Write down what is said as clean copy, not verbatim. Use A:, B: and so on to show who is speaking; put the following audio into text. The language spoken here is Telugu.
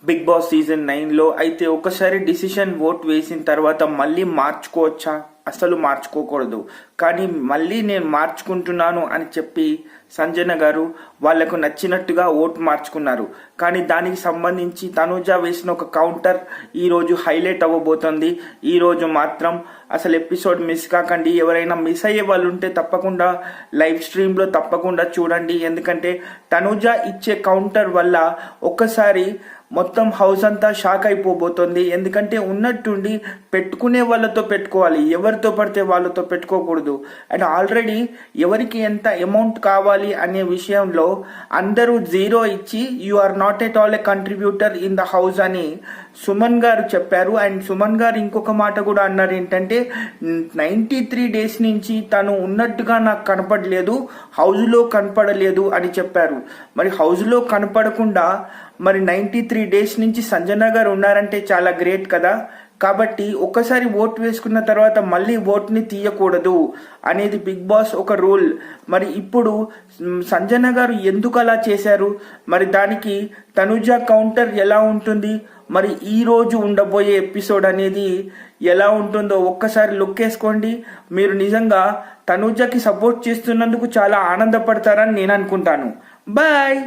A: బిగ్ బాస్ సీజన్ 9లో అయితే ఒకసారి డిసిషన్ ఓట్ వేసిన తర్వాత మళ్ళీ మార్చుకోవచ్చా? అసలు మార్చుకోకూడదు. కానీ మళ్ళీ నేను మార్చుకుంటున్నాను అని చెప్పి సంజన గారు వాళ్లకు నచ్చినట్టుగా ఓట్ మార్చుకున్నారు. కానీ దానికి సంబంధించి తనూజ వేసిన ఒక కౌంటర్ ఈరోజు హైలైట్ అవ్వబోతోంది. ఈరోజు మాత్రం అసలు ఎపిసోడ్ మిస్ కాకండి. ఎవరైనా మిస్ అయ్యే వాళ్ళు ఉంటే తప్పకుండా లైవ్ స్ట్రీమ్లో తప్పకుండా చూడండి. ఎందుకంటే తనూజ ఇచ్చే కౌంటర్ వల్ల ఒక్కసారి మొత్తం హౌస్ అంతా షాక్ అయిపోబోతోంది. ఎందుకంటే ఉన్నట్టుండి పెట్టుకునే వాళ్ళతో పెట్టుకోవాలి, ఎవరితో పడితే వాళ్ళతో పెట్టుకోకూడదు. అండ్ ఆల్రెడీ ఎవరికి ఎంత అమౌంట్ కావాలి అనే విషయంలో అందరూ 0 ఇచ్చి you are not at all a contributor in the house అని సుమన్ గారు చెప్పారు. అండ్ సుమన్ గారు ఇంకొక మాట కూడా అన్నారు, ఏంటంటే 93 డేస్ నుంచి తను ఉన్నట్టుగా నాకు కనపడలేదు, హౌస్లో కనపడలేదు అని చెప్పారు. మరి హౌస్లో కనపడకుండా మరి 93 డేస్ నుంచి సంజన గారు ఉన్నారంటే చాలా గ్రేట్ కదా. కాబట్టి ఒక్కసారి ఓట్ వేసుకున్న తర్వాత మళ్ళీ ఓట్ని తీయకూడదు అనేది బిగ్ బాస్ ఒక రూల్. మరి ఇప్పుడు సంజన గారు ఎందుకు అలా చేశారు, మరి దానికి తనూజ కౌంటర్ ఎలా ఉంటుంది, మరి ఈ రోజు ఉండబోయే ఎపిసోడ్ అనేది ఎలా ఉంటుందో ఒక్కసారి లుక్ వేసుకోండి. మీరు నిజంగా తనూజకి సపోర్ట్ చేస్తున్నందుకు చాలా ఆనందపడతారని నేను అనుకుంటాను. బాయ్.